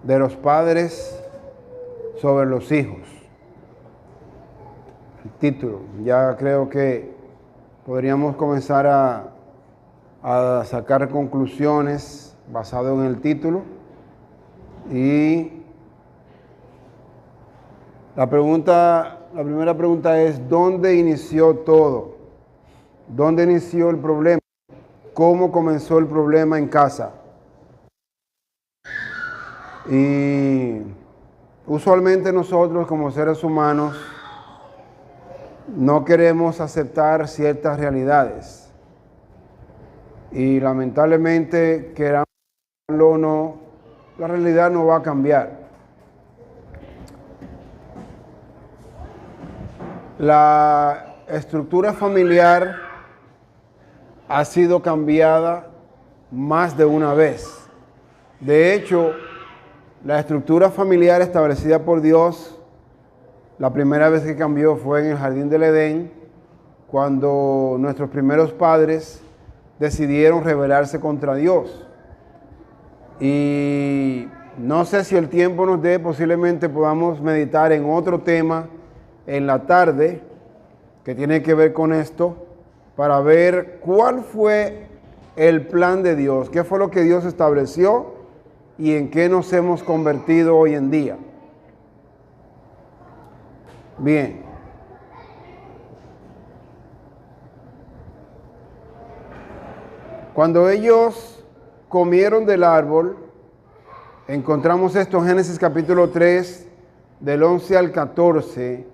de los padres sobre los hijos. El título. Ya creo que podríamos comenzar a sacar conclusiones basado en el título. Y la primera pregunta es, ¿dónde inició todo? ¿Dónde inició el problema? ¿Cómo comenzó el problema en casa? Y usualmente nosotros como seres humanos no queremos aceptar ciertas realidades. Y lamentablemente, querámoslo o no, la realidad no va a cambiar. La estructura familiar ha sido cambiada más de una vez. De hecho, la estructura familiar establecida por Dios, la primera vez que cambió fue en el Jardín del Edén, cuando nuestros primeros padres decidieron rebelarse contra Dios. Y no sé si el tiempo nos dé, posiblemente podamos meditar en otro tema en la tarde que tiene que ver con esto, para ver cuál fue el plan de Dios, qué fue lo que Dios estableció y en qué nos hemos convertido hoy en día. Bien. Cuando ellos comieron del árbol, encontramos esto en Génesis capítulo 3, del 11 al 14,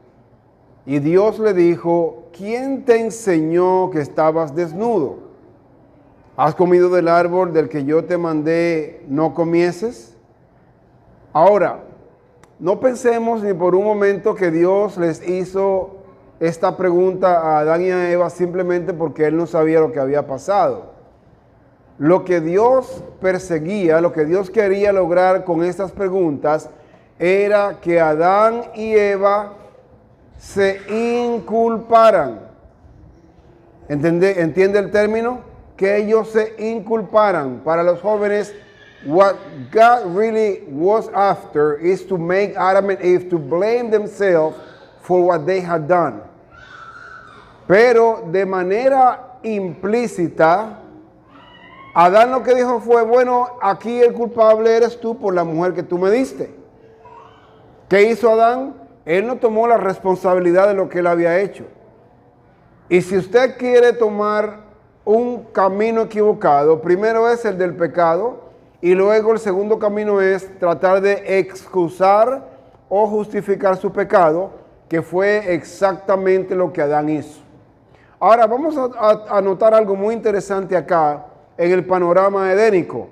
y Dios le dijo, ¿quién te enseñó que estabas desnudo? ¿Has comido del árbol del que yo te mandé no comieses? Ahora, no pensemos ni por un momento que Dios les hizo esta pregunta a Adán y a Eva simplemente porque Él no sabía lo que había pasado. Lo que Dios perseguía, lo que Dios quería lograr con estas preguntas era que Adán y Eva se inculparan. ¿Entiende el término? Que ellos se inculparan. Para los jóvenes, what God really was after is to make Adam and Eve to blame themselves for what they had done. Pero de manera implícita, Adán lo que dijo fue, bueno, aquí el culpable eres tú por la mujer que tú me diste. ¿Qué hizo Adán? Él no tomó la responsabilidad de lo que él había hecho. Y si usted quiere tomar un camino equivocado, primero es el del pecado y luego el segundo camino es tratar de excusar o justificar su pecado, que fue exactamente lo que Adán hizo. Ahora vamos a notar algo muy interesante acá en el panorama edénico.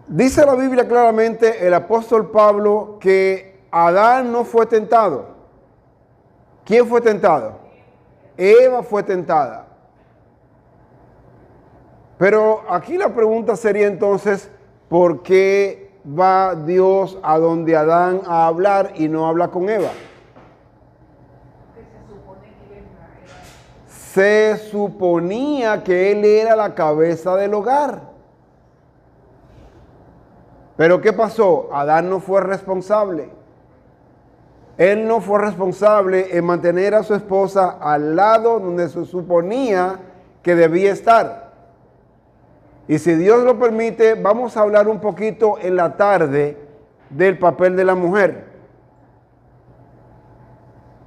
Dice la Biblia claramente, el apóstol Pablo, que Adán no fue tentado. ¿Quién fue tentado? Eva fue tentada. Pero aquí la pregunta sería entonces, ¿por qué va Dios a donde Adán a hablar y no habla con Eva? Se suponía que él era la cabeza del hogar. Pero ¿qué pasó? Adán no fue responsable. Él no fue responsable en mantener a su esposa al lado donde se suponía que debía estar. Y si Dios lo permite, vamos a hablar un poquito en la tarde del papel de la mujer.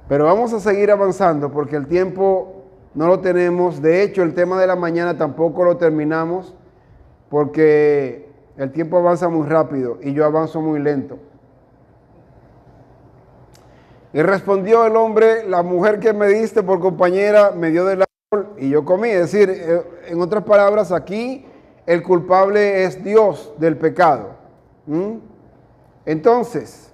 Pero vamos a seguir avanzando porque el tiempo no lo tenemos. De hecho, el tema de la mañana tampoco lo terminamos porque el tiempo avanza muy rápido y yo avanzo muy lento. Y respondió el hombre, la mujer que me diste por compañera me dio del árbol y yo comí. Es decir, en otras palabras, aquí el culpable es Dios del pecado. Entonces,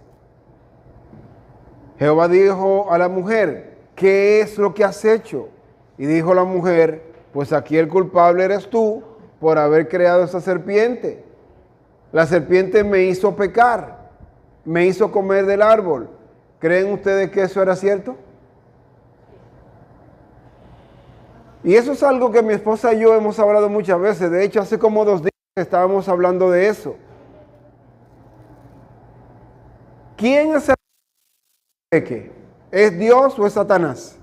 Jehová dijo a la mujer, ¿qué es lo que has hecho? Y dijo la mujer, pues aquí el culpable eres tú por haber creado esa serpiente. La serpiente me hizo pecar, me hizo comer del árbol. ¿Creen ustedes que eso era cierto? Y eso es algo que mi esposa y yo hemos hablado muchas veces. De hecho, hace como 2 días estábamos hablando de eso. ¿Quién es el peque? ¿Es Dios o es Satanás?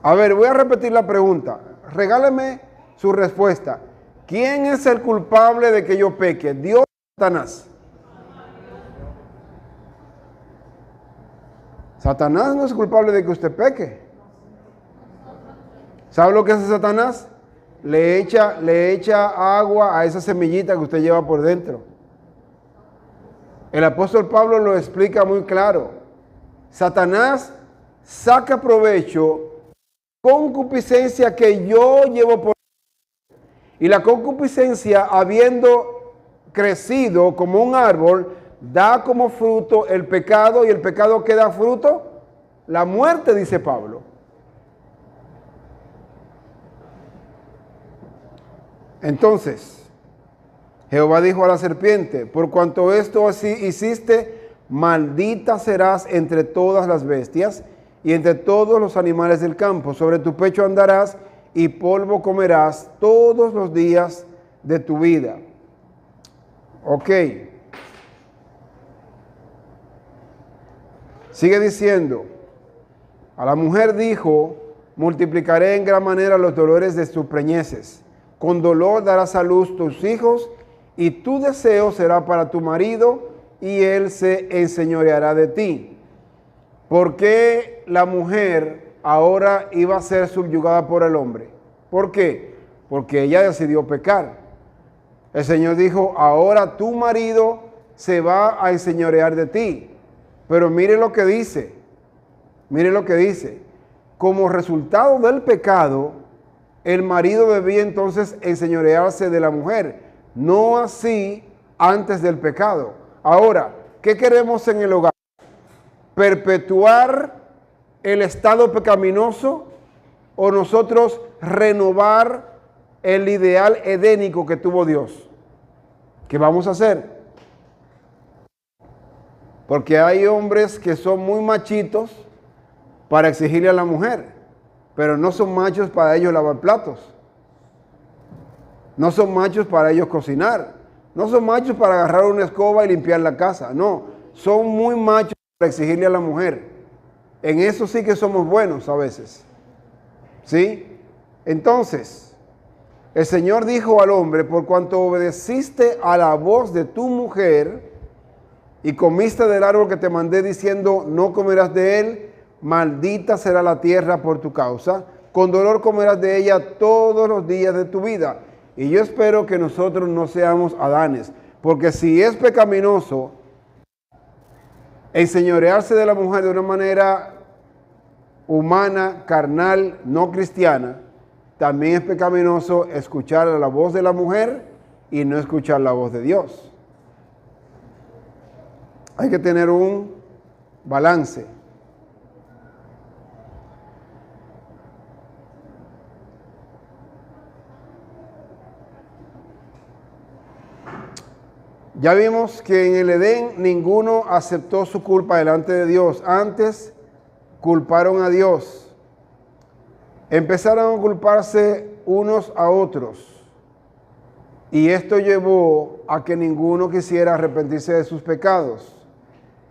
A ver, voy a repetir la pregunta. Regáleme su respuesta. ¿Quién es el culpable de que yo peque? ¿Dios o Satanás? Satanás no es culpable de que usted peque. ¿Sabe lo que hace Satanás? Le echa agua a esa semillita que usted lleva por dentro. El apóstol Pablo lo explica muy claro. Satanás saca provecho concupiscencia que yo llevo por dentro. Y la concupiscencia, habiendo crecido como un árbol, da como fruto el pecado, y el pecado que da fruto, la muerte, dice Pablo. Entonces, Jehová dijo a la serpiente: por cuanto esto así hiciste, maldita serás entre todas las bestias y entre todos los animales del campo. Sobre tu pecho andarás y polvo comerás todos los días de tu vida. Ok. Sigue diciendo: a la mujer dijo: multiplicaré en gran manera los dolores de tus preñeces. Con dolor darás a luz tus hijos, y tu deseo será para tu marido, y él se enseñoreará de ti. ¿Por qué la mujer ahora iba a ser subyugada por el hombre? ¿Por qué? Porque ella decidió pecar. El Señor dijo: ahora tu marido se va a enseñorear de ti. Pero mire lo que dice. Mire lo que dice. Como resultado del pecado, el marido debía entonces enseñorearse de la mujer, no así antes del pecado. Ahora, ¿qué queremos en el hogar? ¿Perpetuar el estado pecaminoso o nosotros renovar el ideal edénico que tuvo Dios? ¿Qué vamos a hacer? Porque hay hombres que son muy machitos para exigirle a la mujer, pero no son machos para ellos lavar platos. No son machos para ellos cocinar. No son machos para agarrar una escoba y limpiar la casa. No, son muy machos para exigirle a la mujer. En eso sí que somos buenos a veces. ¿Sí? Entonces, el Señor dijo al hombre: por cuanto obedeciste a la voz de tu mujer y comiste del árbol que te mandé diciendo: no comerás de él, maldita será la tierra por tu causa, con dolor comerás de ella todos los días de tu vida. Y yo espero que nosotros no seamos Adanes, porque si es pecaminoso enseñorearse de la mujer de una manera humana, carnal, no cristiana, también es pecaminoso escuchar la voz de la mujer y no escuchar la voz de Dios. Hay que tener un balance. Ya vimos que en el Edén ninguno aceptó su culpa delante de Dios. Antes culparon a Dios. Empezaron a culparse unos a otros. Y esto llevó a que ninguno quisiera arrepentirse de sus pecados.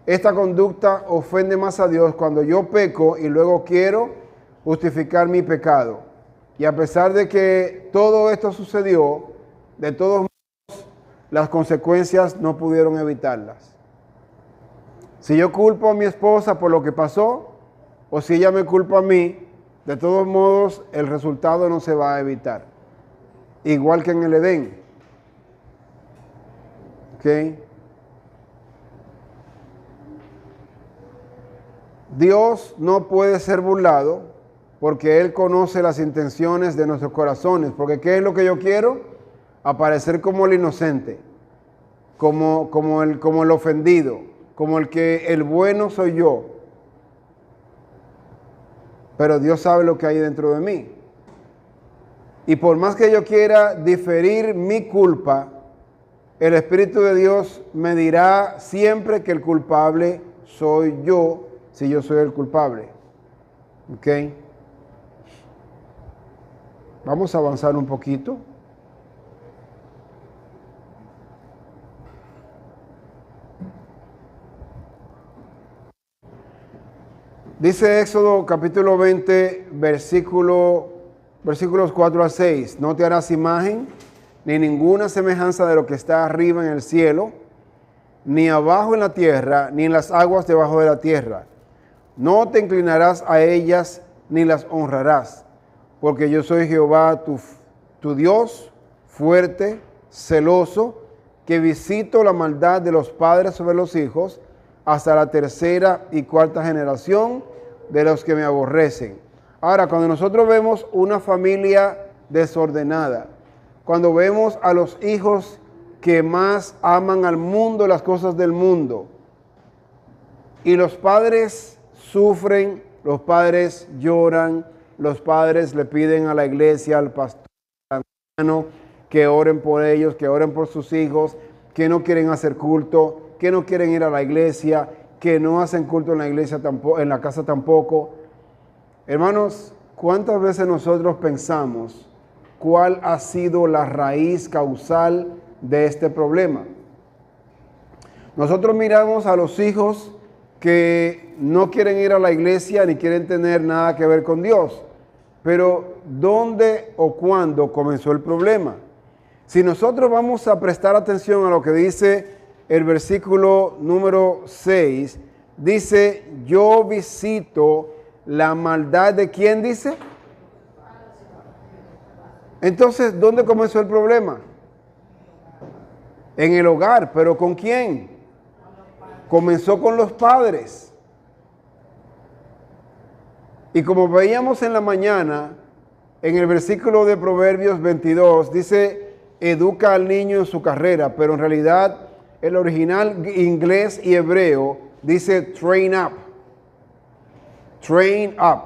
Esta conducta ofende más a Dios cuando yo peco y luego quiero justificar mi pecado. Y a pesar de que todo esto sucedió, de todos modos, las consecuencias no pudieron evitarlas. Si yo culpo a mi esposa por lo que pasó, o si ella me culpa a mí, de todos modos el resultado no se va a evitar. Igual que en el Edén. ¿Ok? Dios no puede ser burlado porque Él conoce las intenciones de nuestros corazones. Porque ¿qué es lo que yo quiero? Aparecer como el inocente, como el ofendido, como el bueno soy yo. Pero Dios sabe lo que hay dentro de mí. Y por más que yo quiera diferir mi culpa, el Espíritu de Dios me dirá siempre que el culpable soy yo, si yo soy el culpable. ¿Ok? Vamos a avanzar un poquito. Dice Éxodo capítulo 20, versículos 4 al 6. No te harás imagen, ni ninguna semejanza de lo que está arriba en el cielo, ni abajo en la tierra, ni en las aguas debajo de la tierra. No te inclinarás a ellas, ni las honrarás, porque yo soy Jehová tu Dios, fuerte, celoso, que visito la maldad de los padres sobre los hijos, hasta la tercera y cuarta generación de los que me aborrecen. Ahora, cuando nosotros vemos una familia desordenada, cuando vemos a los hijos que más aman al mundo, las cosas del mundo, y los padres sufren, los padres lloran, los padres le piden a la iglesia, al pastor, al hermano, que oren por ellos, que oren por sus hijos, que no quieren hacer culto, que no quieren ir a la iglesia, que no hacen culto en la iglesia tampoco, en la casa tampoco. Hermanos, ¿cuántas veces nosotros pensamos cuál ha sido la raíz causal de este problema? Nosotros miramos a los hijos que no quieren ir a la iglesia ni quieren tener nada que ver con Dios. Pero ¿dónde o cuándo comenzó el problema? Si nosotros vamos a prestar atención a lo que dice el versículo número 6, dice, yo visito la maldad de ¿quién dice? Entonces, ¿dónde comenzó el problema? En el hogar, pero ¿con quién? Comenzó con los padres. Y como veíamos en la mañana, en el versículo de Proverbios 22, dice, educa al niño en su carrera, pero en realidad el original inglés y hebreo dice train up. Train up.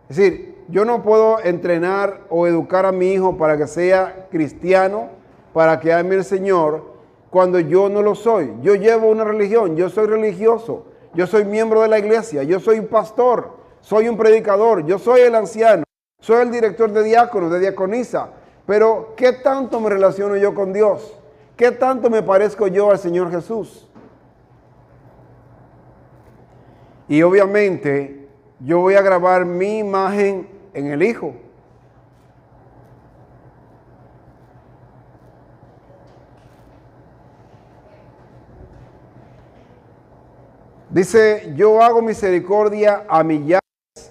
Es decir, yo no puedo entrenar o educar a mi hijo para que sea cristiano, para que ame al Señor, cuando yo no lo soy. Yo llevo una religión, yo soy religioso, yo soy miembro de la iglesia, yo soy un pastor, soy un predicador, yo soy el anciano, soy el director de diácono, de diaconisa. Pero, ¿qué tanto me relaciono yo con Dios? ¿Qué tanto me parezco yo al Señor Jesús? Y obviamente, yo voy a grabar mi imagen en el Hijo. Dice, yo hago misericordia a millares,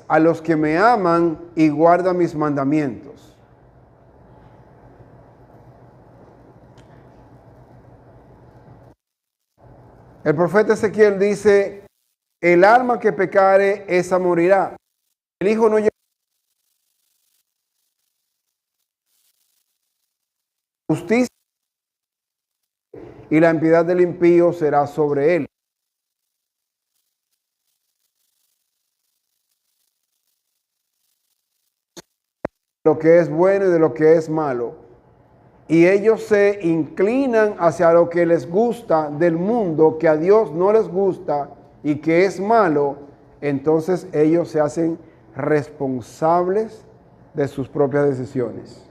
a los que me aman y guardan mis mandamientos. El profeta Ezequiel dice, el alma que pecare, esa morirá. El Hijo no lleva justicia y la impiedad del impío será sobre él. Lo que es bueno y de lo que es malo. Y ellos se inclinan hacia lo que les gusta del mundo, que a Dios no les gusta y que es malo. Entonces ellos se hacen responsables de sus propias decisiones.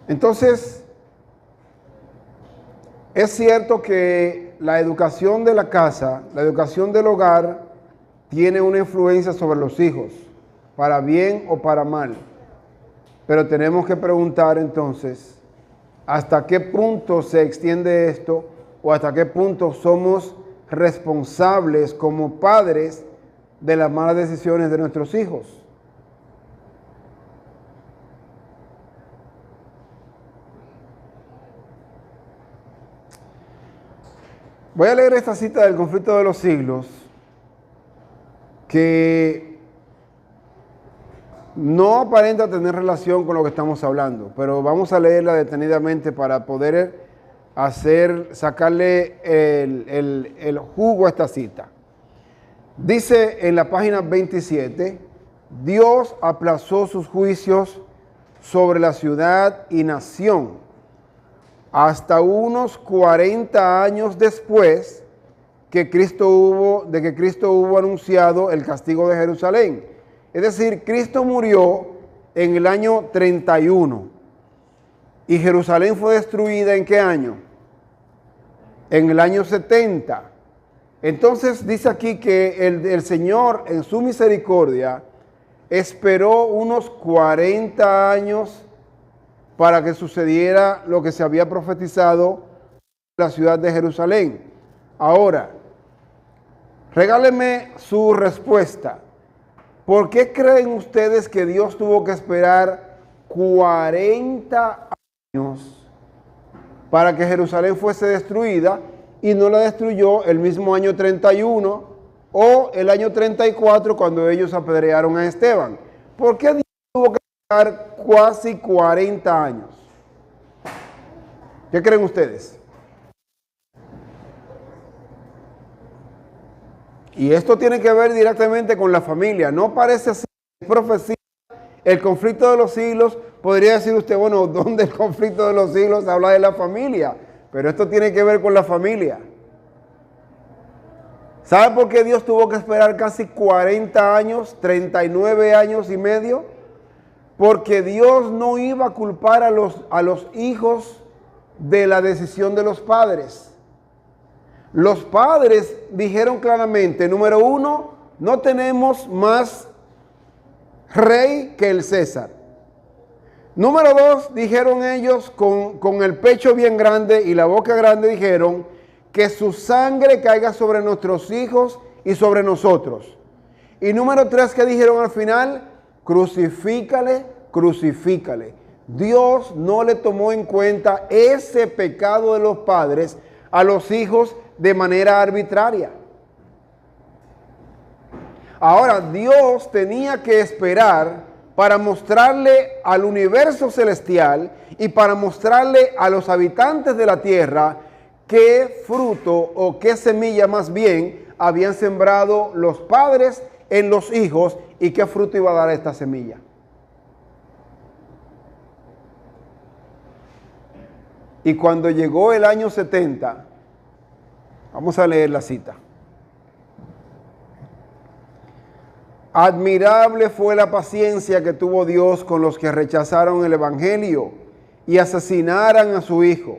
Entonces, es cierto que la educación de la casa, la educación del hogar, tiene una influencia sobre los hijos, para bien o para mal. Pero tenemos que preguntar entonces, ¿hasta qué punto se extiende esto? ¿O hasta qué punto somos responsables como padres de las malas decisiones de nuestros hijos? Voy a leer esta cita del Conflicto de los Siglos, que no aparenta tener relación con lo que estamos hablando, pero vamos a leerla detenidamente para poder sacarle el jugo a esta cita. Dice en la página 27, Dios aplazó sus juicios sobre la ciudad y nación hasta unos 40 años después de que Cristo hubo anunciado el castigo de Jerusalén. Es decir, Cristo murió en el año 31 y Jerusalén fue destruida ¿en qué año? En el año 70. Entonces dice aquí que el Señor en su misericordia esperó unos 40 años para que sucediera lo que se había profetizado en la ciudad de Jerusalén. Ahora, regálenme su respuesta. ¿Por qué creen ustedes que Dios tuvo que esperar 40 años para que Jerusalén fuese destruida y no la destruyó el mismo año 31 o el año 34 cuando ellos apedrearon a Esteban? ¿Por qué Dios tuvo que esperar casi 40 años? ¿Qué creen ustedes? Y esto tiene que ver directamente con la familia. No parece ser profecía. El conflicto de los siglos, podría decir usted, bueno, ¿dónde el conflicto de los siglos habla de la familia? Pero esto tiene que ver con la familia. ¿Sabe por qué Dios tuvo que esperar casi 40 años, 39 años y medio? Porque Dios no iba a culpar a los hijos de la decisión de los padres. Los padres dijeron claramente, número uno, no tenemos más rey que el César. Número dos, dijeron ellos con el pecho bien grande y la boca grande, dijeron que su sangre caiga sobre nuestros hijos y sobre nosotros. Y número tres, que dijeron al final, crucifícale, crucifícale. Dios no le tomó en cuenta ese pecado de los padres a los hijos de manera arbitraria. Ahora, Dios tenía que esperar para mostrarle al universo celestial y para mostrarle a los habitantes de la tierra qué fruto o qué semilla más bien habían sembrado los padres en los hijos y qué fruto iba a dar esta semilla. Y cuando llegó el año 70, vamos a leer la cita. Admirable fue la paciencia que tuvo Dios con los que rechazaron el evangelio y asesinaran a su hijo.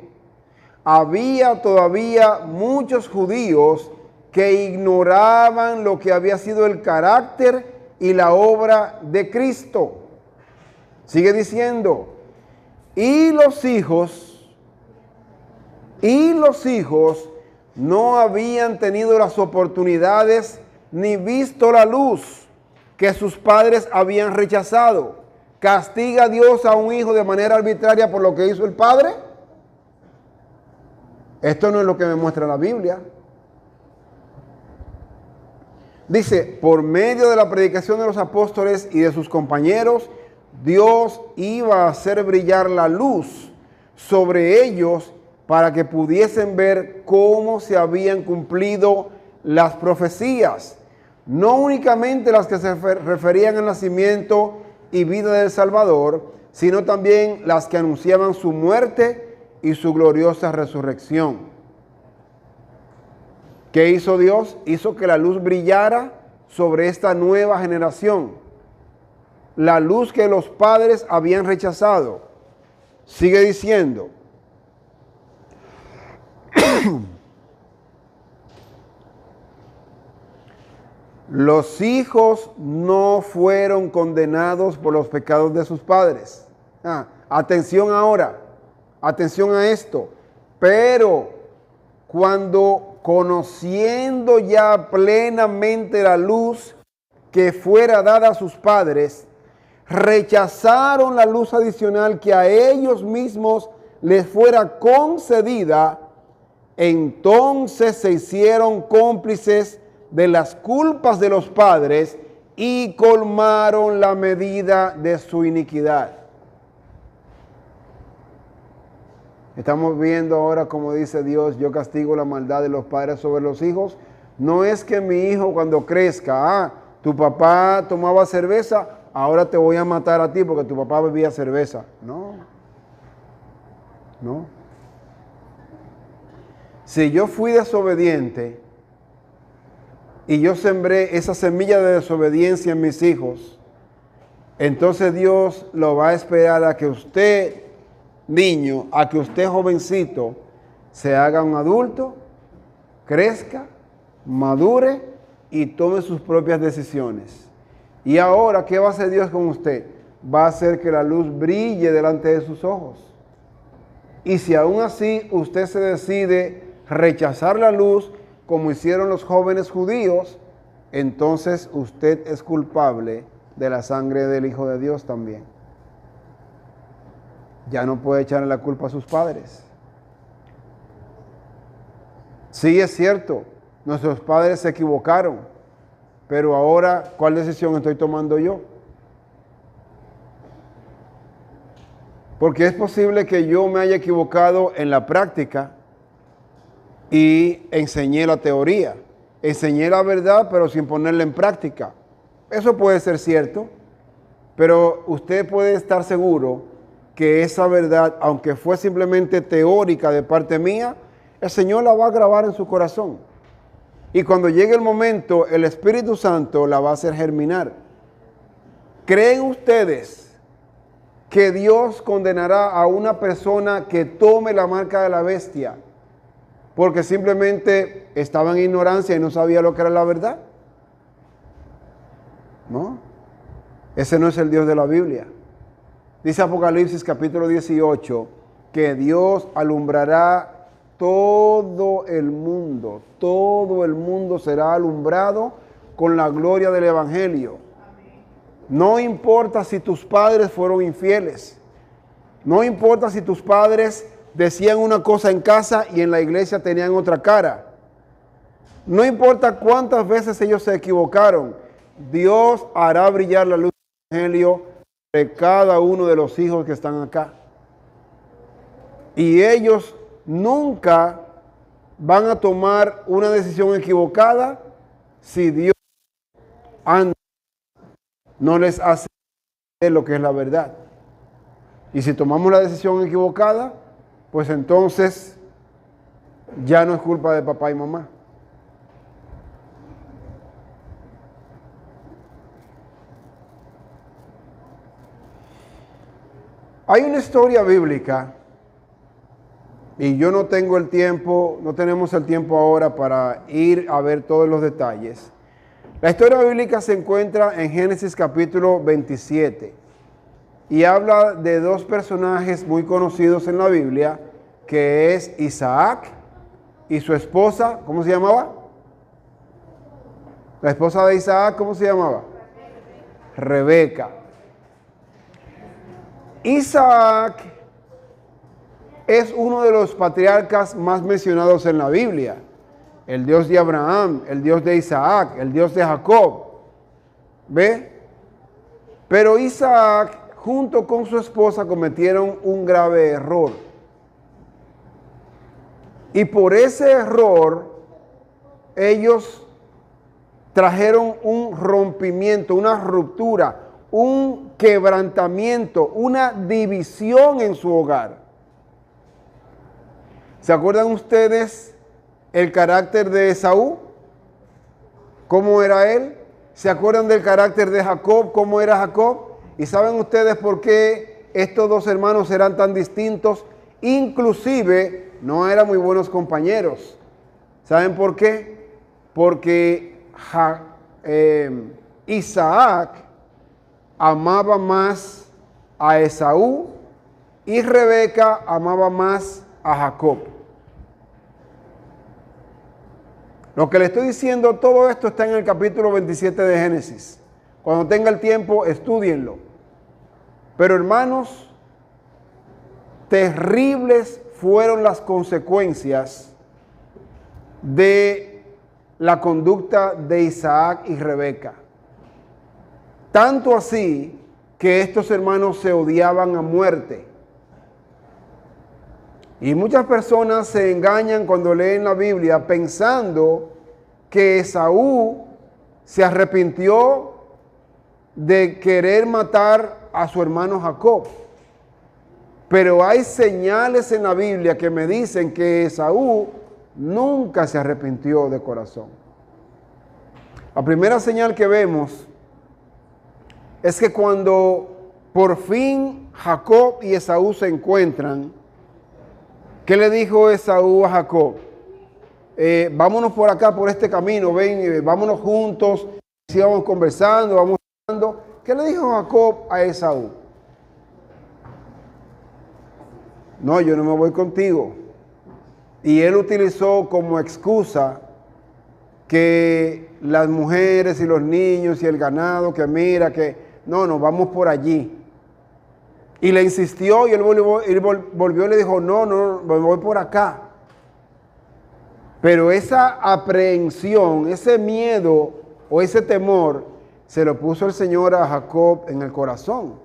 Había todavía muchos judíos que ignoraban lo que había sido el carácter y la obra de Cristo. Sigue diciendo, y los hijos no habían tenido las oportunidades ni visto la luz que sus padres habían rechazado. ¿Castiga a Dios a un hijo de manera arbitraria por lo que hizo el padre? Esto no es lo que me muestra la Biblia. Dice, por medio de la predicación de los apóstoles y de sus compañeros, Dios iba a hacer brillar la luz sobre ellos para que pudiesen ver cómo se habían cumplido las profecías, no únicamente las que se referían al nacimiento y vida del Salvador, sino también las que anunciaban su muerte y su gloriosa resurrección. ¿Qué hizo Dios? Hizo que la luz brillara sobre esta nueva generación, la luz que los padres habían rechazado. Sigue diciendo, los hijos no fueron condenados por los pecados de sus padres. Atención ahora, atención a esto. Pero cuando conociendo ya plenamente la luz que fuera dada a sus padres, rechazaron la luz adicional que a ellos mismos les fuera concedida, entonces se hicieron cómplices de las culpas de los padres y colmaron la medida de su iniquidad. Estamos viendo ahora como dice Dios, yo castigo la maldad de los padres sobre los hijos. No es que mi hijo cuando crezca, tu papá tomaba cerveza, ahora te voy a matar a ti porque tu papá bebía cerveza. No. Si yo fui desobediente y yo sembré esa semilla de desobediencia en mis hijos, entonces Dios lo va a esperar a que usted, niño, a que usted, jovencito, se haga un adulto, crezca, madure y tome sus propias decisiones. Y ahora, ¿qué va a hacer Dios con usted? Va a hacer que la luz brille delante de sus ojos. Y si aún así usted se decide rechazar la luz, como hicieron los jóvenes judíos, entonces usted es culpable de la sangre del Hijo de Dios también. Ya no puede echarle la culpa a sus padres. Sí, es cierto, nuestros padres se equivocaron, pero ahora, ¿cuál decisión estoy tomando yo? Porque es posible que yo me haya equivocado en la práctica y enseñé la teoría. Enseñé la verdad, pero sin ponerla en práctica. Eso puede ser cierto, pero usted puede estar seguro que esa verdad, aunque fue simplemente teórica de parte mía, el Señor la va a grabar en su corazón. Y cuando llegue el momento, el Espíritu Santo la va a hacer germinar. ¿Creen ustedes que Dios condenará a una persona que tome la marca de la bestia porque simplemente estaba en ignorancia y no sabía lo que era la verdad? No, ese no es el Dios de la Biblia. Dice Apocalipsis capítulo 18 que Dios alumbrará todo el mundo será alumbrado con la gloria del Evangelio. No importa si tus padres fueron infieles, no importa si tus padres decían una cosa en casa y en la iglesia tenían otra cara, no importa cuántas veces ellos se equivocaron, Dios hará brillar la luz del Evangelio de cada uno de los hijos que están acá. Y ellos nunca van a tomar una decisión equivocada si Dios antes no les hace lo que es la verdad. Y si tomamos la decisión equivocada, pues entonces ya no es culpa de papá y mamá. Hay una historia bíblica, y yo no tengo el tiempo, no tenemos el tiempo ahora para ir a ver todos los detalles. La historia bíblica se encuentra en Génesis capítulo 27 y habla de dos personajes muy conocidos en la Biblia, que es Isaac y su esposa, ¿cómo se llamaba? La esposa de Isaac, ¿cómo se llamaba? Rebeca. Isaac es uno de los patriarcas más mencionados en la Biblia. El Dios de Abraham, el Dios de Isaac, el Dios de Jacob. ¿Ve? Pero Isaac, junto con su esposa, cometieron un grave error. Y por ese error, ellos trajeron un rompimiento, una ruptura, un quebrantamiento, una división en su hogar. ¿Se acuerdan ustedes el carácter de Esaú? ¿Cómo era él? ¿Se acuerdan del carácter de Jacob? ¿Cómo era Jacob? ¿Y saben ustedes por qué estos dos hermanos eran tan distintos? Inclusive no eran muy buenos compañeros. ¿Saben por qué? Porque Isaac amaba más a Esaú y Rebeca amaba más a Jacob. Lo que le estoy diciendo, todo esto está en el capítulo 27 de Génesis. Cuando tenga el tiempo, estúdienlo. Pero hermanos, terribles fueron las consecuencias de la conducta de Isaac y Rebeca. Tanto así que estos hermanos se odiaban a muerte. Y muchas personas se engañan cuando leen la Biblia pensando que Esaú se arrepintió de querer matar a su hermano Jacob. Pero hay señales en la Biblia que me dicen que Esaú nunca se arrepintió de corazón. La primera señal que vemos es que cuando por fin Jacob y Esaú se encuentran, ¿qué le dijo Esaú a Jacob? Vámonos por acá, por este camino, ven, vámonos juntos, sigamos conversando, vamos hablando. ¿Qué le dijo Jacob a Esaú? No, yo no me voy contigo. Y él utilizó como excusa que las mujeres y los niños y el ganado, que mira, que no, vamos por allí. Y le insistió y él volvió y le dijo, no, me voy por acá. Pero esa aprehensión, ese miedo o ese temor, se lo puso el Señor a Jacob en el corazón.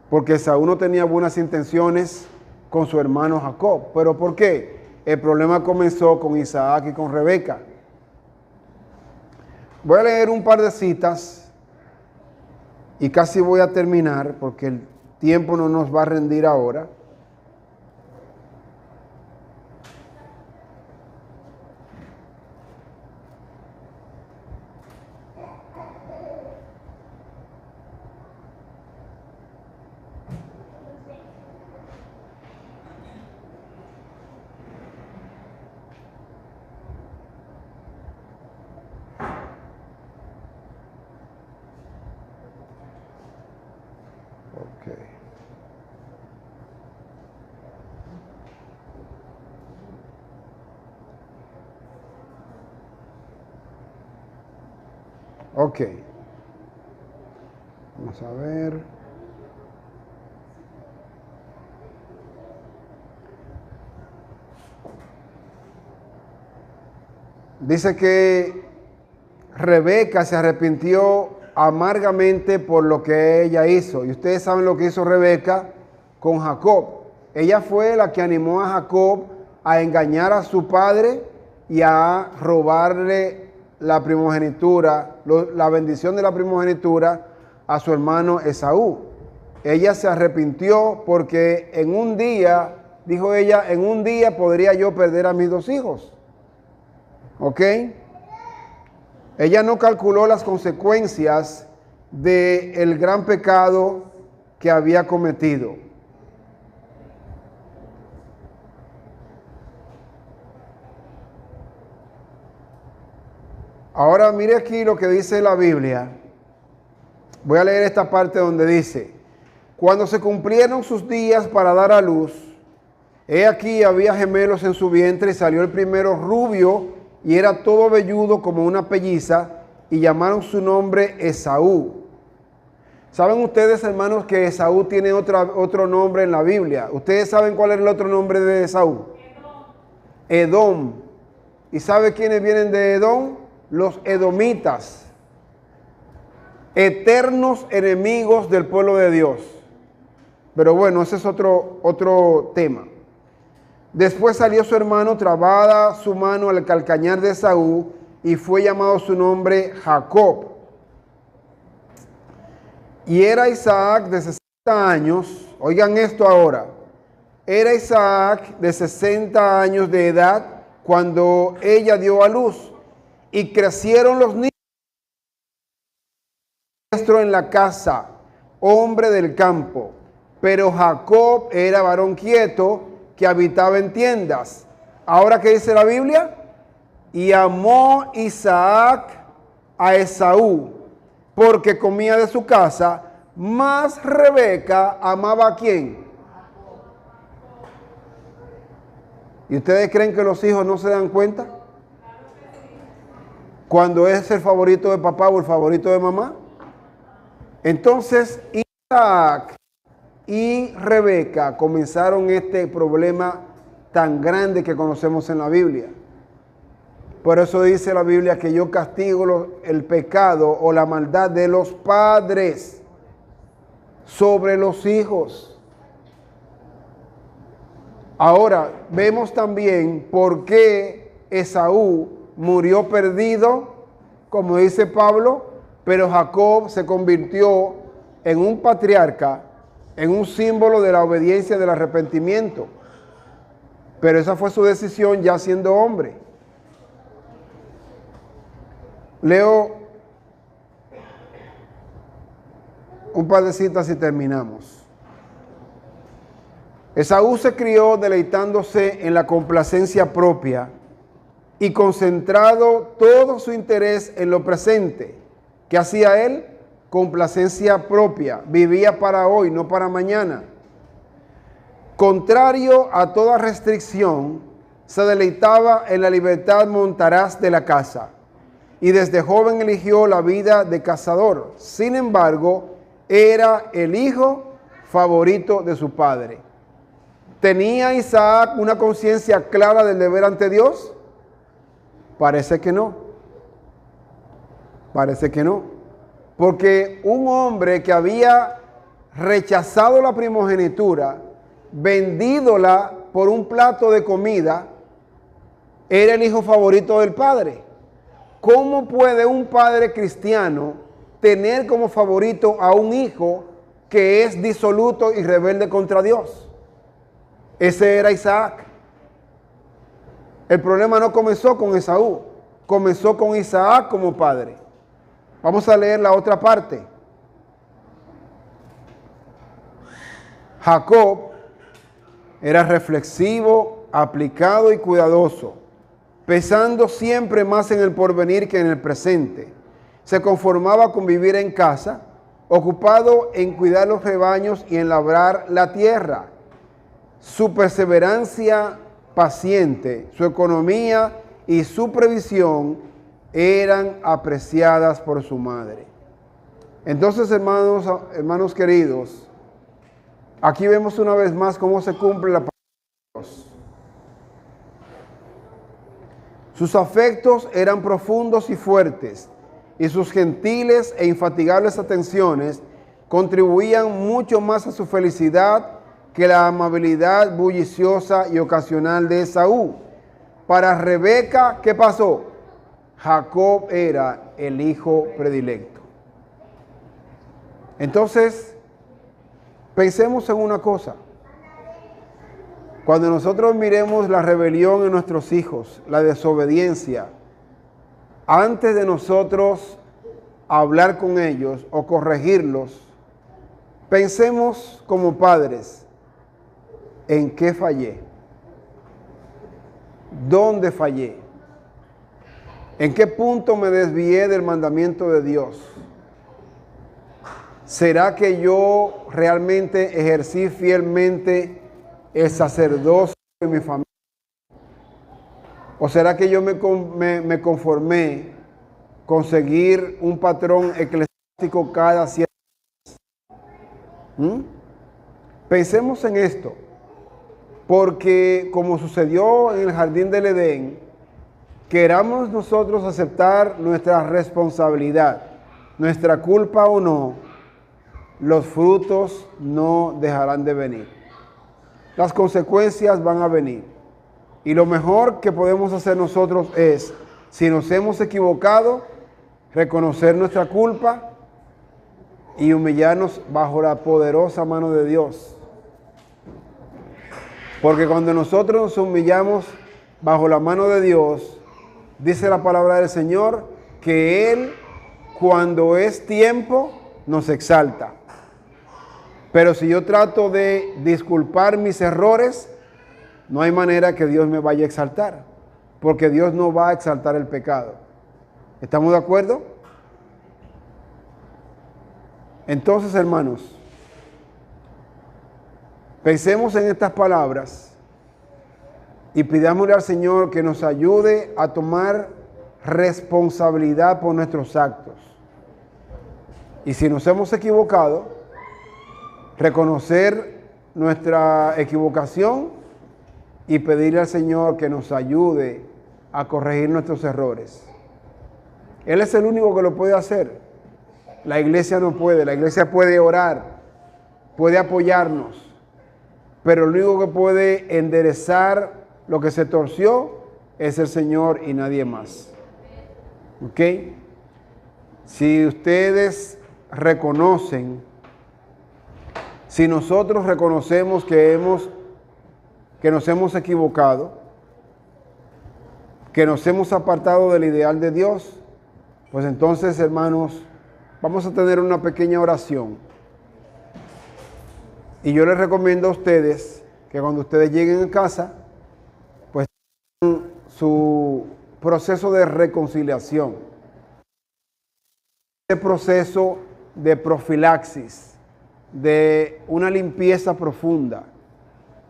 Porque Esaú no tenía buenas intenciones con su hermano Jacob. ¿Pero por qué? El problema comenzó con Isaac y con Rebeca. Voy a leer un par de citas y casi voy a terminar porque el tiempo no nos va a rendir ahora. Ok. Vamos a ver. Dice que Rebeca se arrepintió amargamente por lo que ella hizo. Y ustedes saben lo que hizo Rebeca con Jacob. Ella fue la que animó a Jacob a engañar a su padre y a robarle la primogenitura, la bendición de la primogenitura a su hermano Esaú. Ella se arrepintió porque en un día, dijo ella, en un día podría yo perder a mis 2 hijos. ¿Ok? Ella no calculó las consecuencias del gran pecado que había cometido. Ahora mire aquí lo que dice la Biblia. Voy a leer esta parte donde dice: cuando se cumplieron sus días para dar a luz, he aquí había gemelos en su vientre y salió el primero rubio y era todo velludo como una pelliza y llamaron su nombre Esaú. ¿Saben ustedes, hermanos, que Esaú tiene otro nombre en la Biblia? ¿Ustedes saben cuál es el otro nombre de Esaú? Edom. ¿Y sabe quiénes vienen de Edom? Los edomitas, eternos enemigos del pueblo de Dios. Pero bueno, ese es otro tema. Después salió su hermano, trabada su mano al calcañar de Esaú, y fue llamado su nombre Jacob. Y era Isaac de 60 años, oigan esto ahora, era Isaac de 60 años de edad cuando ella dio a luz, y crecieron los niños en la casa, hombre del campo. Pero Jacob era varón quieto que habitaba en tiendas. Ahora, ¿qué dice la Biblia? Y amó Isaac a Esaú porque comía de su casa, mas Rebeca amaba ¿a quién? ¿Y ustedes creen que los hijos no se dan cuenta cuando es el favorito de papá o el favorito de mamá? Entonces Isaac y Rebeca comenzaron este problema tan grande que conocemos en la Biblia. Por eso dice la Biblia que yo castigo el pecado o la maldad de los padres sobre los hijos. Ahora, vemos también por qué Esaú murió perdido, como dice Pablo, pero Jacob se convirtió en un patriarca, en un símbolo de la obediencia y del arrepentimiento. Pero esa fue su decisión ya siendo hombre. Leo un par de citas y terminamos. Esaú se crió deleitándose en la complacencia propia y concentrado todo su interés en lo presente. ¿Qué hacía él? Complacencia propia. Vivía para hoy, no para mañana. Contrario a toda restricción, se deleitaba en la libertad montaraz de la caza y desde joven eligió la vida de cazador. Sin embargo, era el hijo favorito de su padre. ¿Tenía Isaac una conciencia clara del deber ante Dios? Parece que no. Parece que no. Porque un hombre que había rechazado la primogenitura, vendídola por un plato de comida, era el hijo favorito del padre. ¿Cómo puede un padre cristiano tener como favorito a un hijo que es disoluto y rebelde contra Dios? Ese era Isaac. El problema no comenzó con Esaú, comenzó con Isaac como padre. Vamos a leer la otra parte. Jacob era reflexivo, aplicado y cuidadoso, pensando siempre más en el porvenir que en el presente. Se conformaba con vivir en casa, ocupado en cuidar los rebaños y en labrar la tierra. Su perseverancia paciente, su economía y su previsión eran apreciadas por su madre. Entonces, hermanos queridos, aquí vemos una vez más cómo se cumple la palabra de Dios. Sus afectos eran profundos y fuertes, y sus gentiles e infatigables atenciones contribuían mucho más a su felicidad que la amabilidad bulliciosa y ocasional de Esaú. Para Rebeca, ¿qué pasó? Jacob era el hijo predilecto. Entonces, pensemos en una cosa. Cuando nosotros miremos la rebelión en nuestros hijos, la desobediencia, antes de nosotros hablar con ellos o corregirlos, pensemos como padres, ¿en qué fallé? ¿Dónde fallé? ¿En qué punto me desvié del mandamiento de Dios? ¿Será que yo realmente ejercí fielmente el sacerdocio en mi familia? ¿O será que yo me conformé con seguir un patrón eclesiástico cada cierto tiempo? Pensemos en esto, porque como sucedió en el jardín del Edén, queramos nosotros aceptar nuestra responsabilidad, nuestra culpa o no, los frutos no dejarán de venir. Las consecuencias van a venir. Y lo mejor que podemos hacer nosotros es, si nos hemos equivocado, reconocer nuestra culpa y humillarnos bajo la poderosa mano de Dios. Porque cuando nosotros nos humillamos bajo la mano de Dios, dice la palabra del Señor que Él, cuando es tiempo, nos exalta. Pero si yo trato de disculpar mis errores, no hay manera que Dios me vaya a exaltar, porque Dios no va a exaltar el pecado. ¿Estamos de acuerdo? Entonces, hermanos, pensemos en estas palabras y pidámosle al Señor que nos ayude a tomar responsabilidad por nuestros actos. Y si nos hemos equivocado, reconocer nuestra equivocación y pedirle al Señor que nos ayude a corregir nuestros errores. Él es el único que lo puede hacer. La iglesia no puede. La iglesia puede orar, puede apoyarnos, pero el único que puede enderezar lo que se torció es el Señor y nadie más. ¿Ok? Si ustedes reconocen, si nosotros reconocemos que nos hemos equivocado, que nos hemos apartado del ideal de Dios, pues entonces, hermanos, vamos a tener una pequeña oración Y yo les recomiendo a ustedes que cuando ustedes lleguen a casa, pues hagan su proceso de reconciliación, ese proceso de profilaxis, de una limpieza profunda,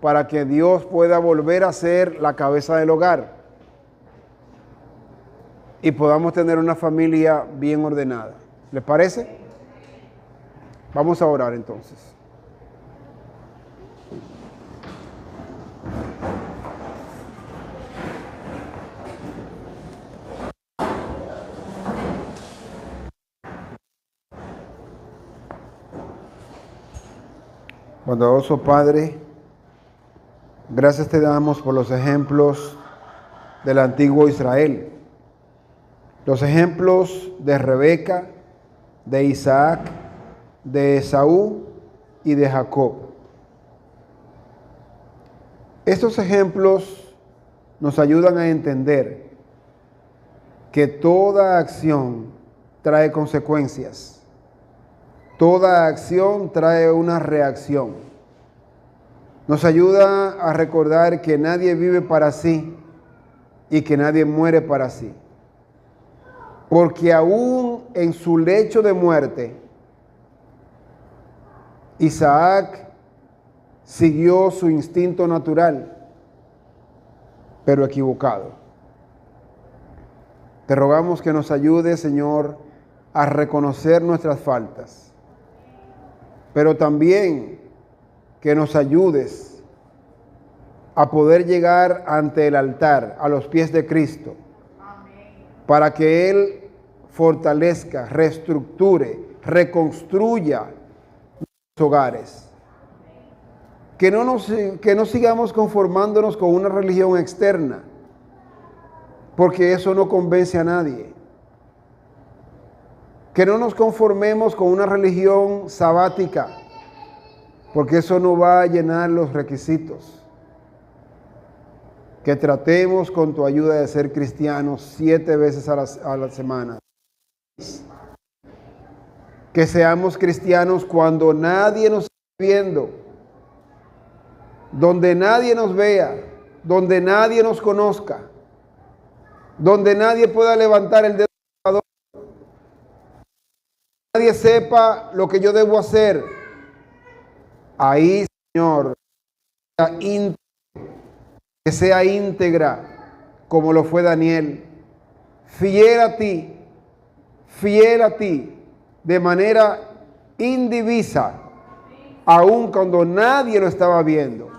para que Dios pueda volver a ser la cabeza del hogar y podamos tener una familia bien ordenada. ¿Les parece? Vamos a orar entonces. Bondadoso Padre, gracias te damos por los ejemplos del antiguo Israel, los ejemplos de Rebeca, de Isaac, de Esaú y de Jacob. Estos ejemplos nos ayudan a entender que toda acción trae consecuencias. Toda acción trae una reacción. Nos ayuda a recordar que nadie vive para sí y que nadie muere para sí. Porque aún en su lecho de muerte, Isaac siguió su instinto natural, pero equivocado. Te rogamos que nos ayude, Señor, a reconocer nuestras faltas, pero también que nos ayudes a poder llegar ante el altar, a los pies de Cristo, para que Él fortalezca, reestructure, reconstruya nuestros hogares. Que no sigamos conformándonos con una religión externa, porque eso no convence a nadie. Que no nos conformemos con una religión sabática, porque eso no va a llenar los requisitos. Que tratemos con tu ayuda de ser cristianos 7 veces a la semana. Que seamos cristianos cuando nadie nos esté viendo, donde nadie nos vea, donde nadie nos conozca, donde nadie pueda levantar el dedo, nadie sepa lo que yo debo hacer. Ahí, Señor, que sea íntegra como lo fue Daniel, fiel a ti, de manera indivisa, aun cuando nadie lo estaba viendo.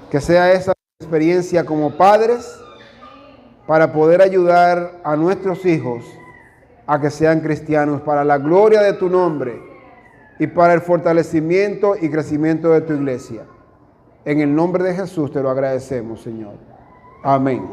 Que sea esa experiencia como padres para poder ayudar a nuestros hijos a que sean cristianos para la gloria de tu nombre y para el fortalecimiento y crecimiento de tu iglesia. En el nombre de Jesús te lo agradecemos, Señor. Amén.